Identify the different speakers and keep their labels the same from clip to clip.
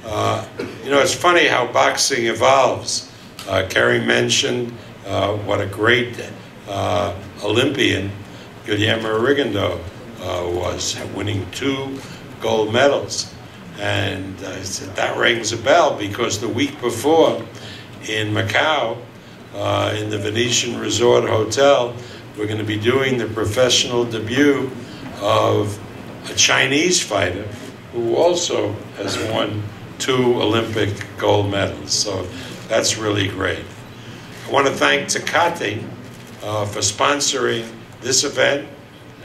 Speaker 1: You know, it's funny how boxing evolves. Kerry mentioned what a great Olympian Guillermo Rigondeaux was, winning 2 gold medals. And I said, that rings a bell, because the week before in Macau, in the Venetian Resort Hotel, we're going to be doing the professional debut of a Chinese fighter who also has won 2 Olympic gold medals. So that's really great. I want to thank Tecate for sponsoring this event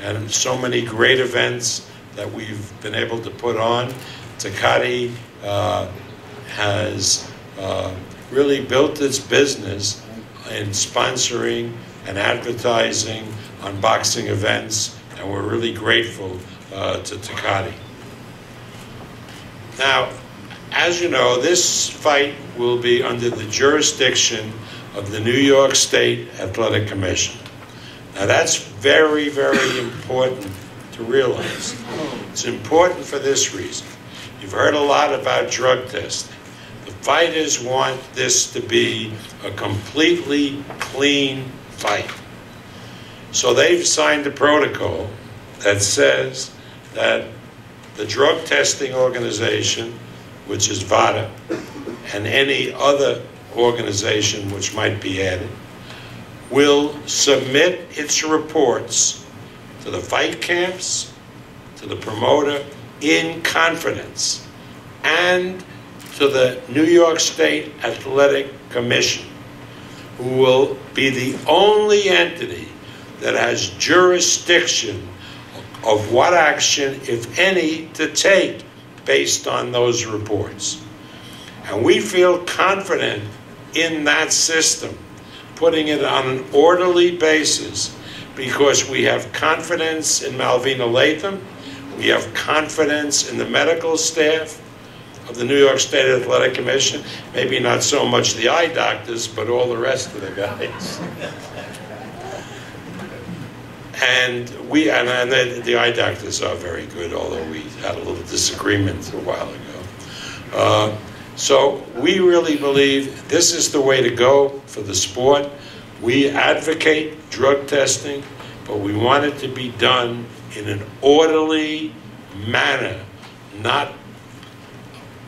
Speaker 1: and so many great events that we've been able to put on. Tecate has really built its business in sponsoring and advertising on boxing events, and we're really grateful to Tecate. Now, as you know, this fight will be under the jurisdiction of the New York State Athletic Commission. Now, that's very, very important to realize. It's important for this reason. You've heard a lot about drug testing. The fighters want this to be a completely clean fight. So they've signed a protocol that says that the drug testing organization, which is VADA, and any other organization which might be added, will submit its reports to the fight camps, to the promoter, in confidence, and to the New York State Athletic Commission, who will be the only entity that has jurisdiction of what action, if any, to take based on those reports. And we feel confident in that system, putting it on an orderly basis, because we have confidence in Malvina Latham, we have confidence in the medical staff of the New York State Athletic Commission, maybe not so much the eye doctors, but all the rest of the guys. And the eye doctors are very good, although we had a little disagreement a while ago. So we really believe this is the way to go for the sport. We advocate drug testing, but we want it to be done in an orderly manner, not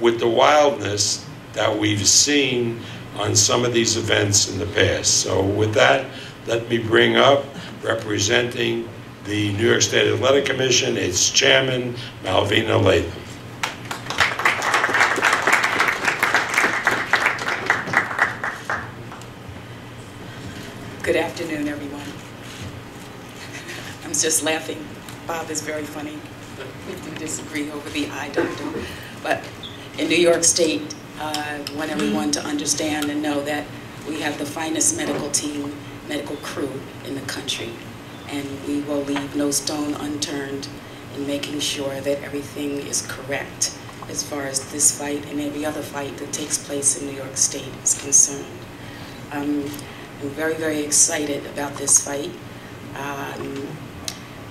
Speaker 1: with the wildness that we've seen on some of these events in the past. So with that, let me bring up, representing the New York State Athletic Commission, its chairman, Malvina Latham.
Speaker 2: Good afternoon, everyone. I'm just laughing. Bob is very funny. We do disagree over the eye doctor. But in New York State, I want everyone to understand and know that we have the finest medical team, medical crew in the country. And we will leave no stone unturned in making sure that everything is correct as far as this fight and every other fight that takes place in New York State is concerned. I'm very, very excited about this fight.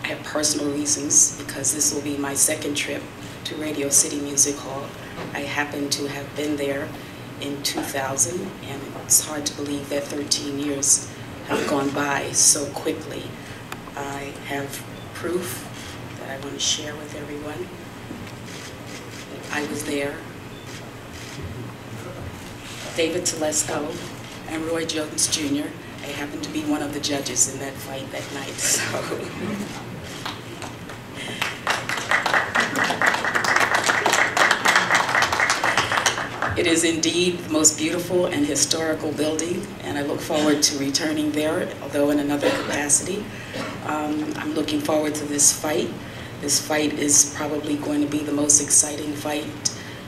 Speaker 2: I have personal reasons, because this will be my second trip to Radio City Music Hall. I happen to have been there in 2000, and it's hard to believe that 13 years have gone by so quickly. I have proof that I want to share with everyone. I was there. David Telesco and Roy Jones Jr. I happened to be one of the judges in that fight that night, so. It is indeed the most beautiful and historical building, and I look forward to returning there, although in another capacity. I'm looking forward to this fight. This fight is probably going to be the most exciting fight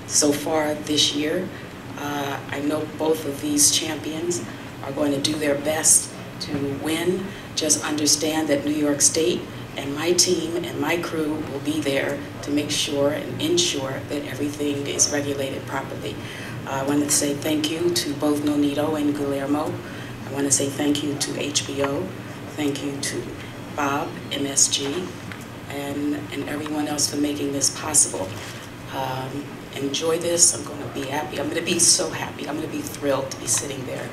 Speaker 2: so far this year. I know both of these champions are going to do their best to win. Just understand that New York State and my team and my crew will be there to make sure and ensure that everything is regulated properly. I want to say thank you to both Nonito and Guillermo. I want to say thank you to HBO. Thank you to Bob, MSG, and everyone else for making this possible. enjoy this. I'm going to be happy. I'm going to be so happy. I'm going to be thrilled to be sitting there.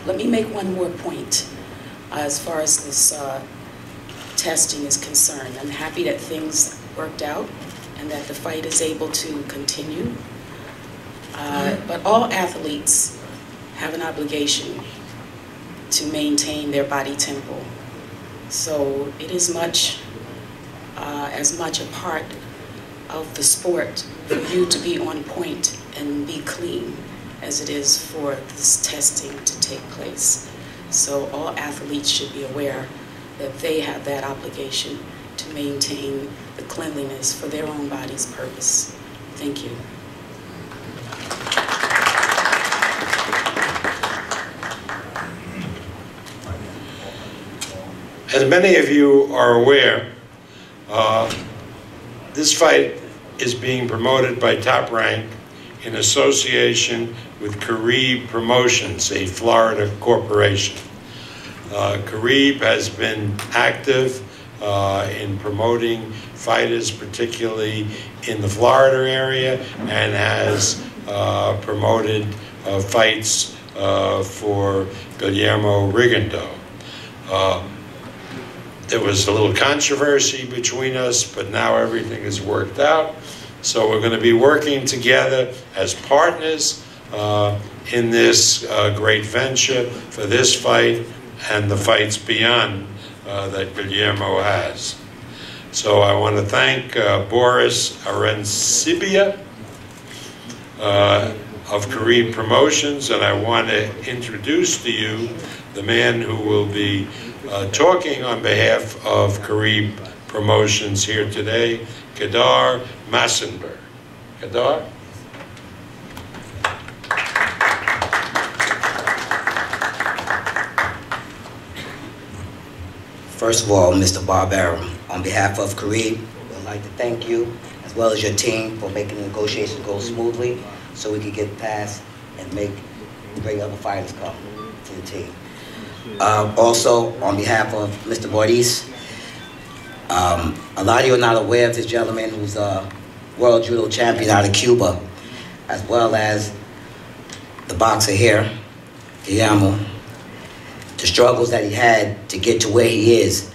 Speaker 2: Let me make one more point as far as this testing is concerned. I'm happy that things worked out and that the fight is able to continue. But all athletes have an obligation to maintain their body tempo. So it is as much a part of the sport for you to be on point and be clean as it is for this testing to take place. So all athletes should be aware that they have that obligation to maintain the cleanliness for their own body's purpose. Thank you.
Speaker 1: As many of you are aware, this fight is being promoted by Top Rank in association with Carib Promotions, a Florida corporation. Carib has been active in promoting fighters, particularly in the Florida area, and has promoted fights for Guillermo Rigondeaux. There was a little controversy between us, but now everything is worked out. So we're going to be working together as partners in this great venture for this fight and the fights beyond that Guillermo has. So I want to thank Boris Arencibia of Carib Promotions, and I want to introduce to you the man who will be talking on behalf of Carib Promotions here today, Kedar Massenberg. Kedar?
Speaker 3: First of all, Mr. Barbera, on behalf of Carib, I'd like to thank you, as well as your team, for making the negotiations go smoothly so we could get past and bring other fighters come to the team. Also, on behalf of Mr. Boris, a lot of you are not aware of this gentleman who's a world judo champion out of Cuba, as well as the boxer here, Guillermo, the struggles that he had to get to where he is,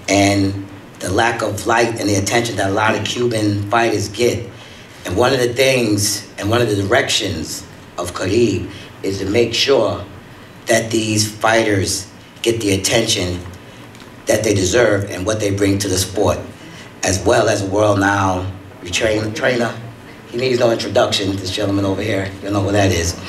Speaker 3: and the lack of light and the attention that a lot of Cuban fighters get. And one of the things, and one of the directions of Carib is to make sure that these fighters get the attention that they deserve and what they bring to the sport, as well as a world-renowned trainer. He needs no introduction, this gentleman over here. You know what that is.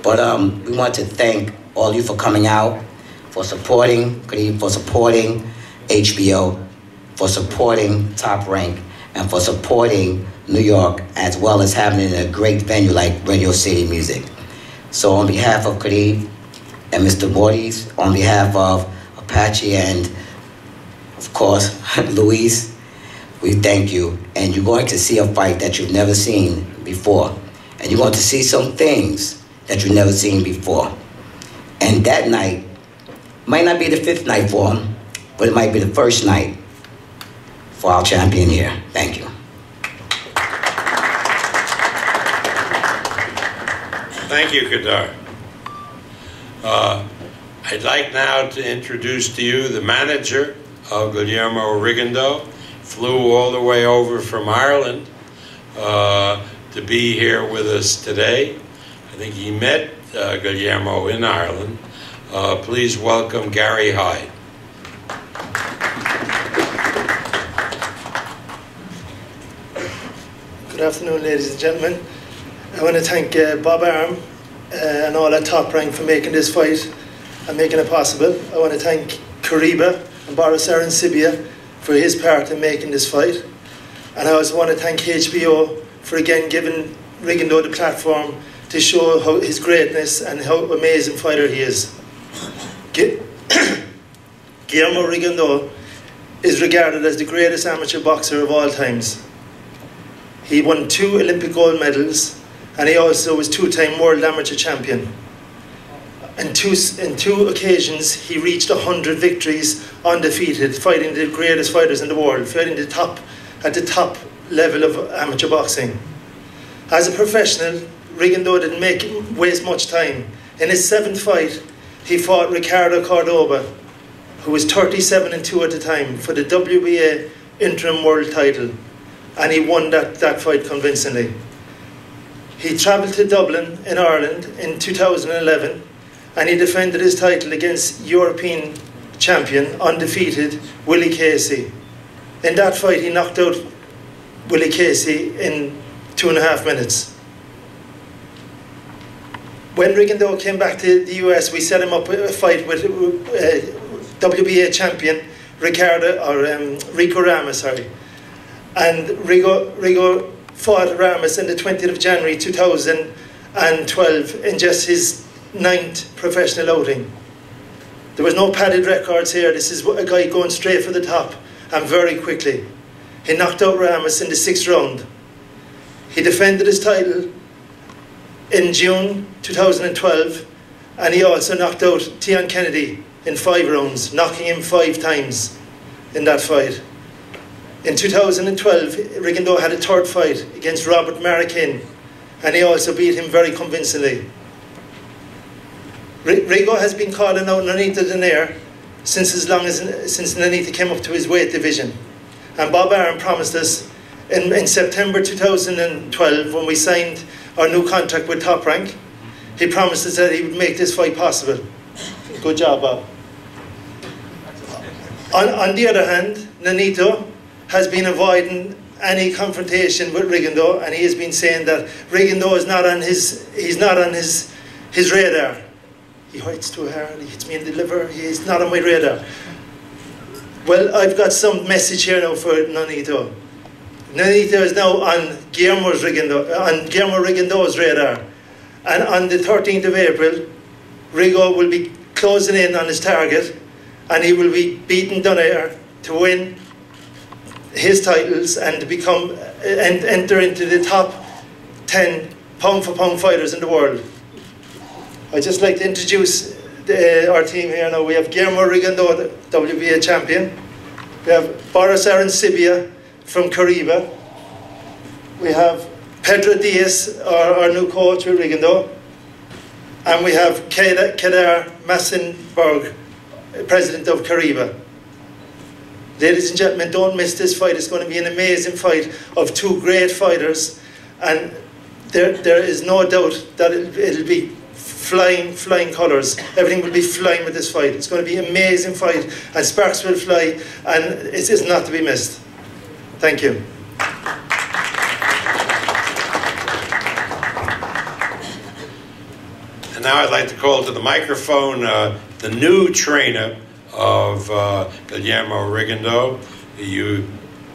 Speaker 3: But we want to thank all of you for coming out, for supporting Carib, for supporting HBO, for supporting Top Rank, and for supporting New York, as well as having it in a great venue like Radio City Music. So on behalf of Carib and Mr. Boris, on behalf of Apache and, of course, Luis, we thank you. And you're going to see a fight that you've never seen before. And you're going to see some things that you've never seen before. And that night might not be the 5th night for him, but it might be the 1st night for our champion here. Thank you.
Speaker 1: Thank you, Kedar. I'd like now to introduce to you the manager of Guillermo Rigondeaux. Flew all the way over from Ireland to be here with us today. I think he met Guillermo in Ireland. Please welcome Gary Hyde.
Speaker 4: Good afternoon, ladies and gentlemen. I want to thank Bob Arm and all at Top Rank for making this fight and making it possible. I want to thank Kariba and Boris Arencibia for his part in making this fight. And I also want to thank HBO for again giving Rigondeaux the platform to show his greatness and how amazing fighter he is. Guillermo Rigondeaux is regarded as the greatest amateur boxer of all times. He won 2 Olympic gold medals, and he also was 2-time world amateur champion. In two occasions, he reached 100 victories undefeated, fighting the greatest fighters in the world, fighting at the top level of amateur boxing. As a professional, Rigondeaux didn't waste much time. In his 7th fight, he fought Ricardo Cordoba, who was 37-2 at the time, for the WBA interim world title, and he won that fight convincingly. He travelled to Dublin in Ireland in 2011, and he defended his title against European champion, undefeated, Willie Casey. In that fight, he knocked out Willie Casey in 2.5 minutes. When Rigondeaux came back to the US, we set him up a fight with WBA champion Rico Ramos, and Rigo fought Ramos on the 20th of January 2012 in just his 9th professional outing. There was no padded records here. This is a guy going straight for the top and very quickly. He knocked out Ramos in the 6th round. He defended his title in June 2012, and he also knocked out Tian Kennedy in 5 rounds, knocking him 5 times in that fight. In 2012, Rigondeaux had a 3rd fight against Robert Marroquin, and he also beat him very convincingly. Rigo has been calling out Nonito Donaire since Nonito came up to his weight division. And Bob Arum promised us in September 2012, when we signed our new contract with Top Rank, he promised us that he would make this fight possible. Good job, Bob. On the other hand, Nonito has been avoiding any confrontation with Rigondeaux, and he has been saying that Rigondeaux is not on his radar. He hits too hard, he hits me in the liver, he is not on my radar. Well, I've got some message here now for Nonito. Nonito is now on Guillermo Rigondeaux's radar. And on the 13th of April, Rigo will be closing in on his target, and he will be beating Donaire to win his titles and to enter into the top 10 pound-for-pound fighters in the world. I'd just like to introduce our team here now. We have Guillermo Rigondeaux, the WBA champion. We have Boris Arancibia from Caribe. We have Pedro Diaz, our new coach with Rigondeaux. And we have Kedar Massenberg, president of Caribe. Ladies and gentlemen, don't miss this fight. It's going to be an amazing fight of 2 great fighters. And there is no doubt that it'll be flying colours. Everything will be flying with this fight. It's going to be an amazing fight, and sparks will fly, and it's not to be missed. Thank you.
Speaker 1: And now I'd like to call to the microphone the new trainer of Guillermo Rigondeaux. You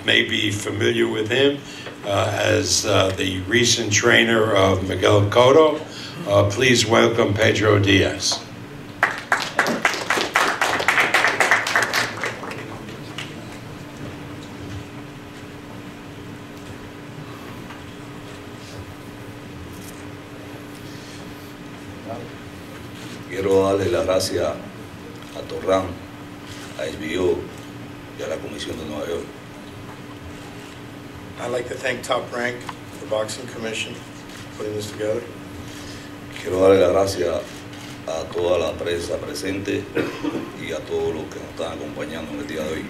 Speaker 1: may be familiar with him as the recent trainer of Miguel Cotto. Please welcome Pedro Diaz.
Speaker 5: Quiero darle las gracias a Torrán, a HBO y a la Comisión de Nueva York.
Speaker 6: I'd like to thank Top Rank, the Boxing Commission, for putting this together.
Speaker 5: Quiero darle las gracias a toda la prensa presente y a todos los que nos están acompañando en el día de hoy.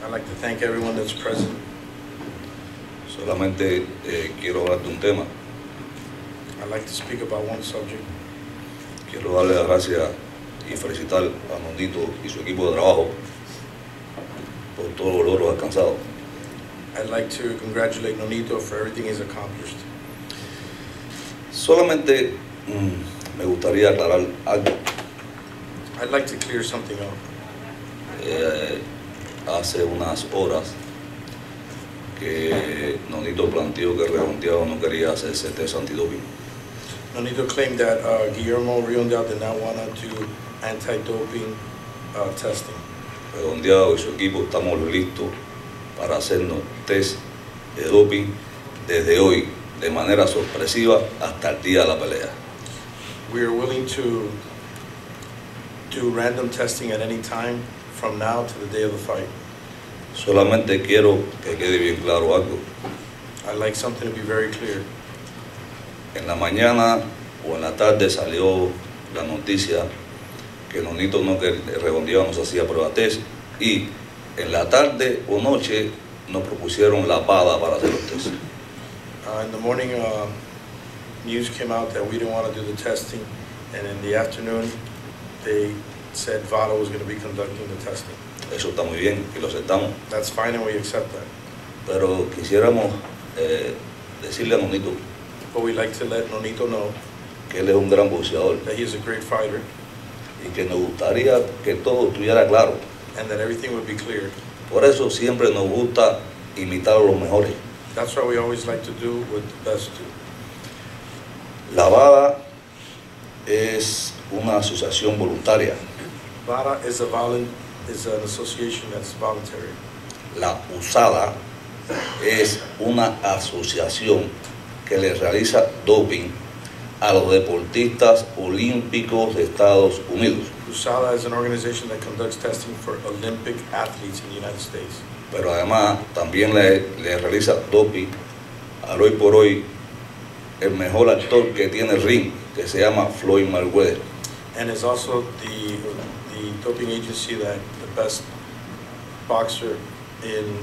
Speaker 6: I'd like to thank everyone that's present.
Speaker 5: Solamente quiero hablar de un tema.
Speaker 6: I'd like to speak about one subject.
Speaker 5: Quiero darle las gracias y felicitar a Nonito y su equipo de trabajo por todos los logros alcanzados.
Speaker 6: I'd like to congratulate Nonito for everything he's accomplished.
Speaker 5: Solamente me gustaría aclarar algo.
Speaker 6: I'd like to clear something up.
Speaker 5: Hace unas horas que Nonito planteó que Rigondeaux no quería hacerse test antidoping.
Speaker 6: Nonito claimed that Guillermo Rigondeaux did not want to do anti-doping testing.
Speaker 5: Rigondeaux y su equipo estamos listos para hacernos test de doping desde hoy, de manera sorpresiva hasta el día de la pelea.
Speaker 6: We are willing to do random testing at any time from now to the day of the fight.
Speaker 5: Solamente quiero que quede bien claro algo.
Speaker 6: I'd like something to be very clear.
Speaker 5: En la mañana o en la tarde salió la noticia que Nonito no, que Rigondeaux nos hacía prueba test, y en la tarde o noche nos propusieron la PADA para hacer los test.
Speaker 6: In the morning, news came out that we didn't want to do the testing, and in the afternoon, they said VADA was going to be conducting the testing.
Speaker 5: Eso está muy bien y lo aceptamos,
Speaker 6: That's fine, and we accept that.
Speaker 5: pero quisiéramos decirle a Nonito
Speaker 6: But we'd like to let Nonito know
Speaker 5: que él es un gran boxeador
Speaker 6: that he is a great fighter,
Speaker 5: y que nos gustaría que todo estuviera claro.
Speaker 6: and that everything would be clear.
Speaker 5: Por eso siempre nos gusta imitar a los mejores.
Speaker 6: That's what we always like to do what the best do.
Speaker 5: La VADA es una asociación voluntaria.
Speaker 6: VADA is an association that's voluntary.
Speaker 5: La USADA es una asociación que le realiza doping a los deportistas olímpicos de Estados Unidos.
Speaker 6: USADA is an organization that conducts testing for Olympic athletes in the United States.
Speaker 5: Pero además también le realiza doping al hoy por hoy el mejor actor que tiene el ring, que se llama Floyd Mayweather.
Speaker 6: And is also the doping agency that the best boxer uses,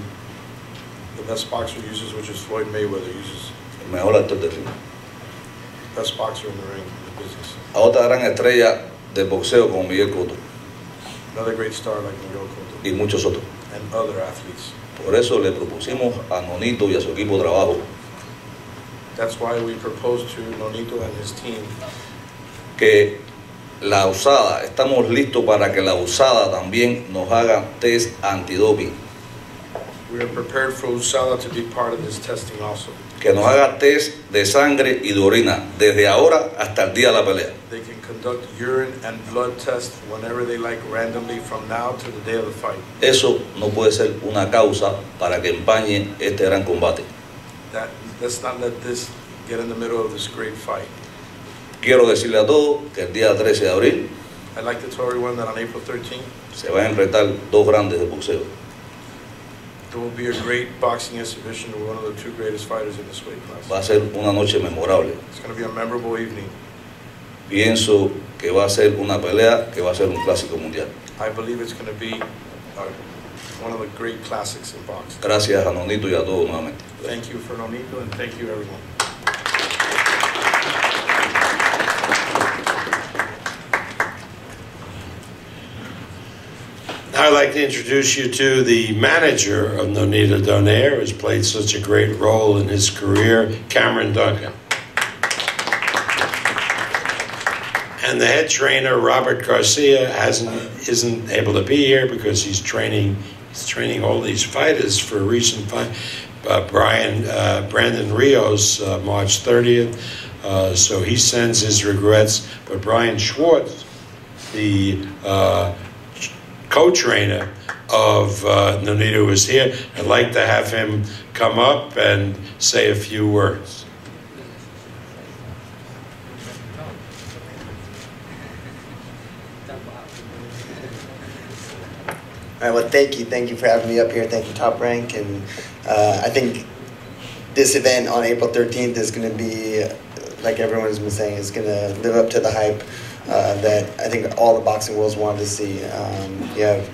Speaker 6: which is Floyd Mayweather uses.
Speaker 5: El mejor actor del ring.
Speaker 6: Best boxer in the ring in the business.
Speaker 5: A otra gran estrella del boxeo como Miguel Cotto
Speaker 6: Another great star like Miguel Cotto
Speaker 5: y muchos otros.
Speaker 6: and other athletes.
Speaker 5: Por eso le propusimos a Nonito y a su equipo de trabajo
Speaker 6: That's why we proposed to Nonito and his team
Speaker 5: que la USADA, estamos listos para que la USADA también nos haga test antidoping,
Speaker 6: we are prepared for USADA to be part of this testing also.
Speaker 5: que nos haga test de sangre y de orina desde ahora hasta el día de la pelea.
Speaker 6: They can conduct urine and blood tests whenever they like, randomly from now to the day of the fight.
Speaker 5: Eso no puede ser una causa para que empañe este gran combate.
Speaker 6: Let's not let this get in the middle of this great fight.
Speaker 5: Quiero decirle a todos que el día 13 de abril
Speaker 6: I'd like to tell everyone that on April 13th,
Speaker 5: se van a enfrentar dos grandes de boxeo.
Speaker 6: there will be a great boxing exhibition with one of the two greatest fighters in this weight class.
Speaker 5: Va a ser una noche memorable.
Speaker 6: It's going to be a memorable evening.
Speaker 5: Pienso que va a ser una pelea que va a ser un clásico mundial.
Speaker 6: I believe it's going to be one of the great classics in boxing.
Speaker 5: Gracias a Nonito y a todos nuevamente.
Speaker 6: Thank you for Nonito, and thank you everyone.
Speaker 1: Now I'd like to introduce you to the manager of Nonito Donaire, who's played such a great role in his career, Cameron Duncan. And the head trainer, Robert Garcia, isn't able to be here because he's training all these fighters for a recent fight. Brandon Rios, March 30th. So he sends his regrets. But Brian Schwartz, the co-trainer of Nonito, is here. I'd like to have him come up and say a few words.
Speaker 7: All right, well, thank you for having me up here. Thank you, Top Rank. And I think this event on April 13th is going to be, like everyone's been saying, is going to live up to the hype that I think all the boxing worlds wanted to see. You have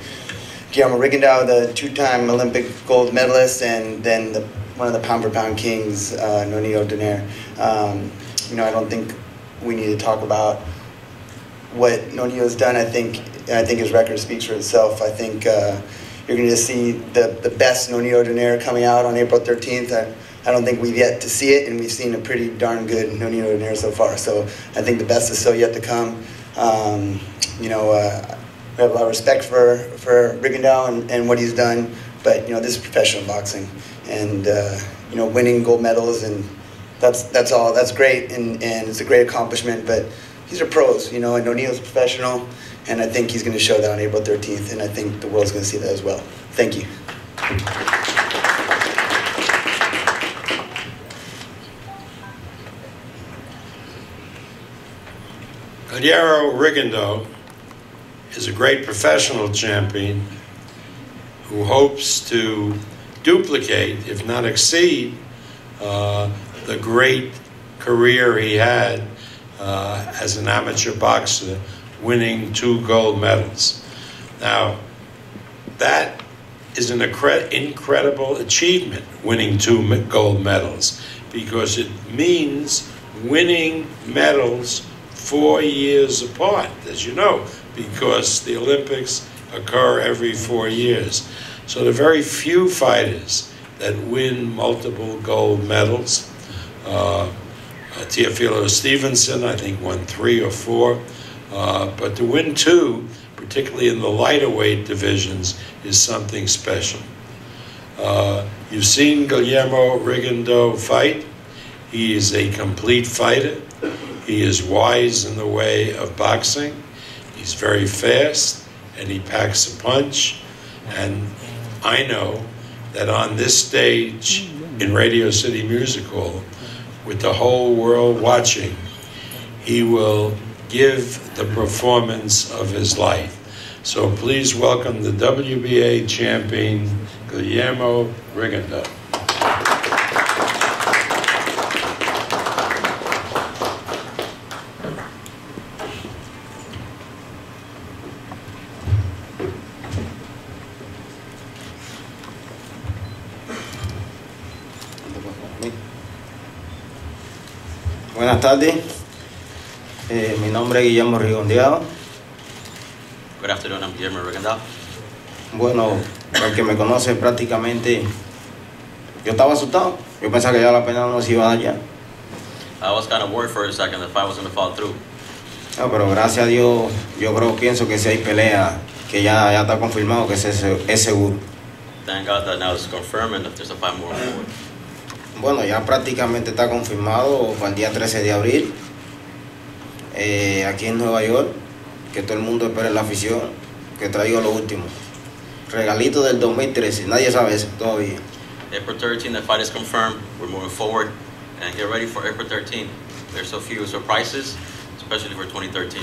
Speaker 7: Guillermo Rigondeaux, the two-time Olympic gold medalist, and then one of the pound-for-pound kings, Nonito Donaire. I don't think we need to talk about what Nonito's done. I think his record speaks for itself. I think you're going to see the best Nonito Donaire coming out on April 13th. I don't think we've yet to see it, and we've seen a pretty darn good Nonito Donaire so far. So I think the best is still yet to come. We have a lot of respect for Rigondeaux and what he's done, but this is professional boxing, and winning gold medals, and that's all. That's great, and it's a great accomplishment. But these are pros, and Nonito's a professional, and I think he's going to show that on April 13th, and I think the world's going to see that as well. Thank you.
Speaker 1: Donaire-Guillermo is a great professional champion who hopes to duplicate, if not exceed, the great career he had as an amateur boxer, winning 2 gold medals. Now, that is an incredible achievement, winning 2 gold medals, because it means winning medals 4 years apart, as you know, because the Olympics occur every 4 years. So there are very few fighters that win multiple gold medals. Teofilo Stevenson, I think, won 3 or 4. But to win 2, particularly in the lighter weight divisions, is something special. You've seen Guillermo Rigondeaux fight. He is a complete fighter. He is wise in the way of boxing. He's very fast, and he packs a punch. And I know that on this stage in Radio City Music Hall, with the whole world watching, he will give the performance of his life. So please welcome the WBA champion, Guillermo Rigondeaux.
Speaker 8: Buenas tardes, mi nombre es Guillermo Rigondeaux.
Speaker 9: Good afternoon, I'm Guillermo Rigondeaux.
Speaker 8: Bueno, el que me conoce prácticamente, yo estaba asustado, yo pensaba que ya la pena no se iba a dar ya.
Speaker 9: I was kind of worried for a second if I was going to fall through.
Speaker 8: No, pero gracias a Dios, pienso que si hay pelea, que ya está confirmado que es seguro.
Speaker 9: Thank God that now it's confirmed and if there's a fight moving forward.
Speaker 8: Bueno, ya prácticamente está confirmado para el día 13 de abril, aquí en Nueva York, que todo el mundo espera la afición, que traigo lo último. Regalito del 2013, nadie sabe eso todavía.
Speaker 9: April 13, the fight is confirmed. We're moving forward and get ready for April 13. There's so few surprises, especially for 2013.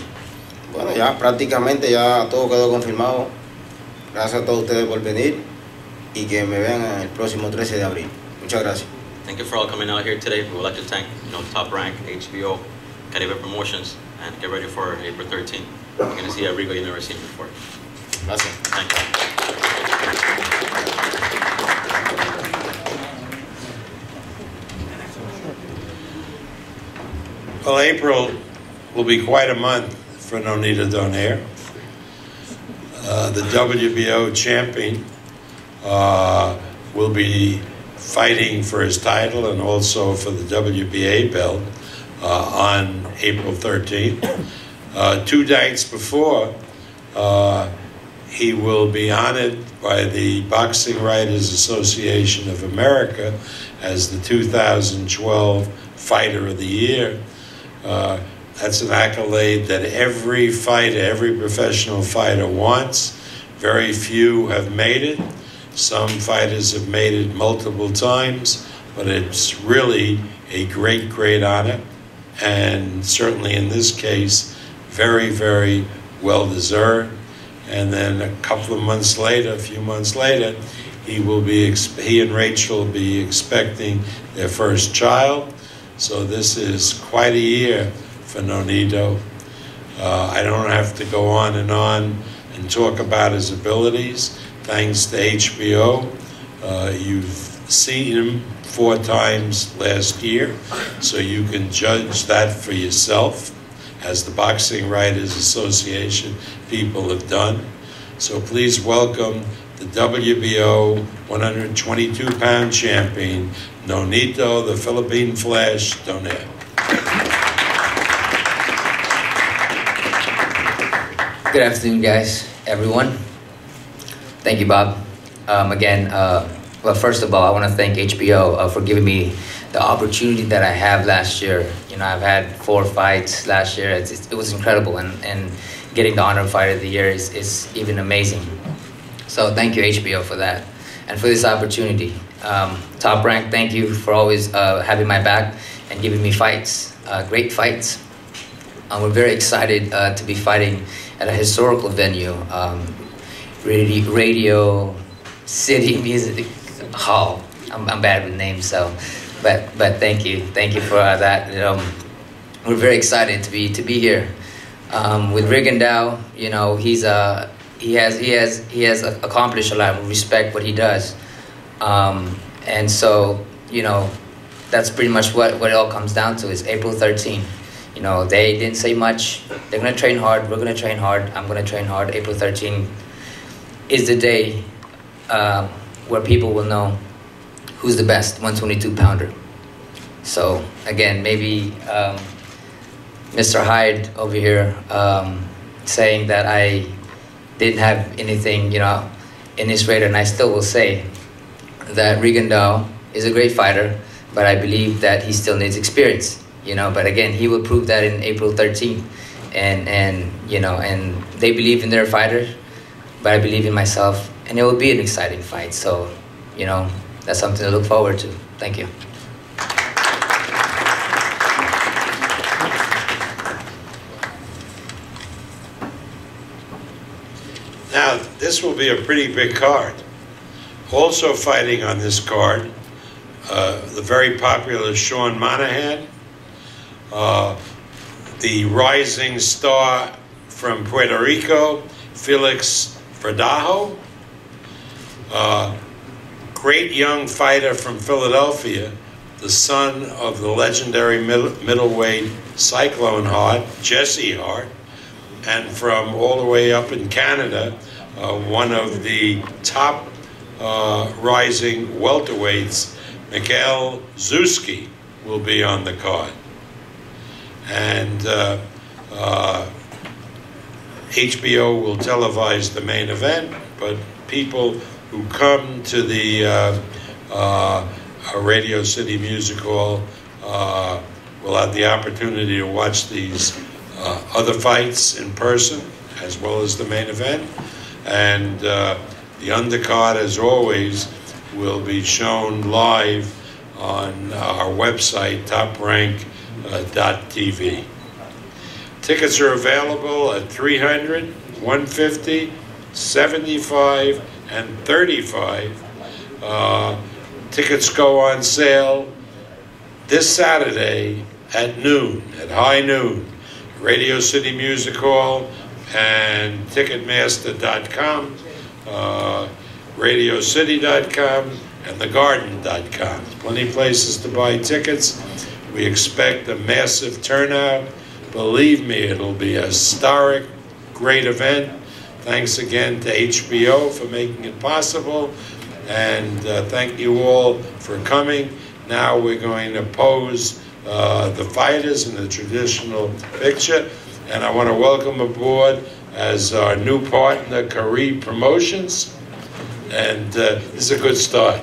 Speaker 8: Bueno, ya prácticamente ya todo quedó confirmado. Gracias a todos ustedes por venir y que me vean el próximo 13 de abril. Muchas gracias.
Speaker 9: Thank you for all coming out here today. We would like to thank, Top Rank, HBO, Caribe Promotions, and get ready for April 13. You're going to see a Rigo you've never seen before.
Speaker 8: Gracias.
Speaker 9: Thank you.
Speaker 1: Well, April will be quite a month for Nonito Donaire. The WBO champion will be fighting for his title and also for the WBA belt on April 13th. 2 nights before, he will be honored by the Boxing Writers Association of America as the 2012 Fighter of the Year. That's an accolade that every fighter, every professional fighter wants. Very few have made it. Some fighters have made it multiple times, but it's really a great, great honor. And certainly in this case, very, very well deserved. And then a couple of months later, a few months later, he and Rachel will be expecting their first child. So this is quite a year for Nonito. I don't have to go on and talk about his abilities. Thanks to HBO, you've seen him 4 times last year, so you can judge that for yourself, as the Boxing Writers Association people have done. So please welcome the WBO 122-pound champion, Nonito, the Philippine Flash, Donaire.
Speaker 10: Good afternoon, guys, everyone. Thank you, Bob. Well, first of all, I want to thank HBO for giving me the opportunity that I have last year. I've had 4 fights last year. It was incredible, and getting the honor of Fighter of the Year is even amazing. So thank you, HBO, for that, and for this opportunity. Top Rank, thank you for always having my back and giving me fights, great fights. We're very excited to be fighting at a historical venue, Radio City Music Hall. I'm bad with names, so But thank you for that. We're very excited to be here with Rigondeaux. You know, he has accomplished a lot. We respect what he does, and so you know, that's pretty much what it all comes down to. Is April 13th. You know, they didn't say much. They're gonna train hard. We're gonna train hard. I'm gonna train hard. April 13th is the day where people will know who's the best 122-pounder. So again, maybe Mr. Hyde over here saying that I didn't have anything, you know, in his radar, and I still will say that Rigondeaux is a great fighter, but I believe that he still needs experience, you know. But again, he will prove that in April 13th, and you know, and they believe in their fighter, but I believe in myself, and it will be an exciting fight. So, you know, that's something to look forward to. Thank you.
Speaker 1: Now, this will be a pretty big card. Also fighting on this card, the very popular Sean Monahan, the rising star from Puerto Rico, Felix Verdejo, great young fighter from Philadelphia, the son of the legendary middleweight Cyclone Hart, Jesse Hart, and from all the way up in Canada, one of the top rising welterweights, Mikhail Zuski, will be on the card. And HBO will televise the main event, but people who come to the Radio City Music Hall will have the opportunity to watch these other fights in person, as well as the main event. And the undercard, as always, will be shown live on our website, toprank.tv. Tickets are available at $300, $150, $75, and $35. Tickets go on sale this Saturday at noon, at high noon. Radio City Music Hall and Ticketmaster.com, RadioCity.com, and TheGarden.com. Plenty of places to buy tickets. We expect a massive turnout. Believe me, it'll be a historic, great event. Thanks again to HBO for making it possible. And thank you all for coming. Now we're going to pose the fighters in the traditional picture. And I want to welcome aboard as our new partner, Carib Promotions. And this is a good start.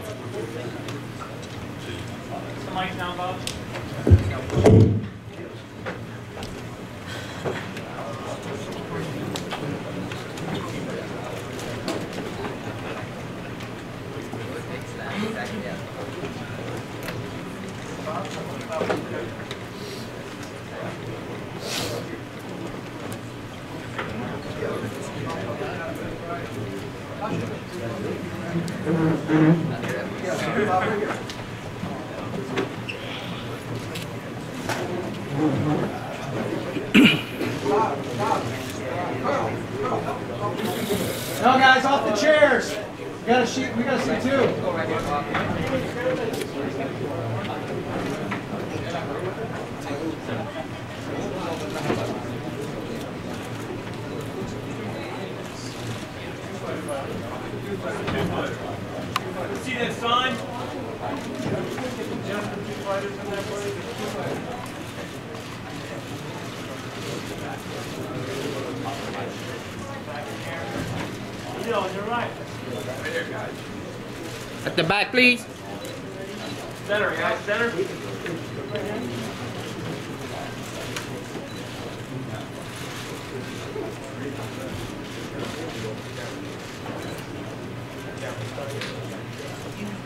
Speaker 11: No, guys, off the chairs. We got a sheet too.
Speaker 12: See that sign? You're right. Right here, guys.
Speaker 11: At the back, please.
Speaker 12: Center, guys. Center.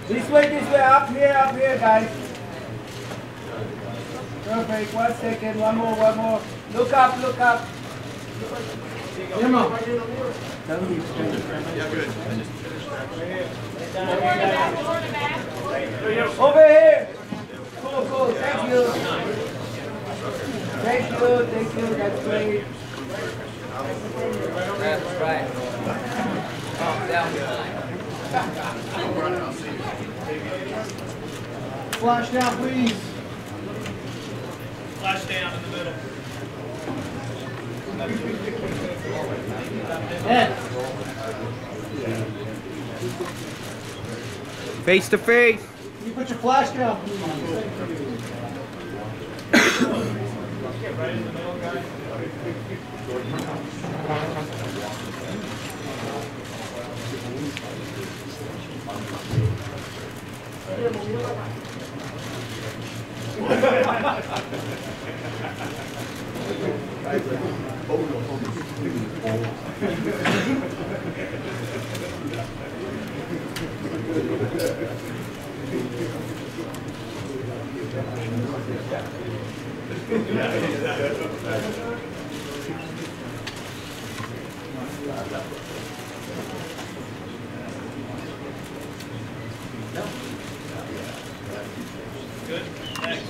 Speaker 11: This way, up here, guys. Perfect, 1 second, one more. Look up. Guillermo.
Speaker 12: Yeah, good.
Speaker 11: Over here.
Speaker 10: Right. Calm down behind.
Speaker 11: Flash down, please.
Speaker 12: Flash down in the middle.
Speaker 11: Head.
Speaker 13: Face to face.
Speaker 11: Can you put your flash down, please?
Speaker 12: Get right in the middle, guys. Good. Thanks.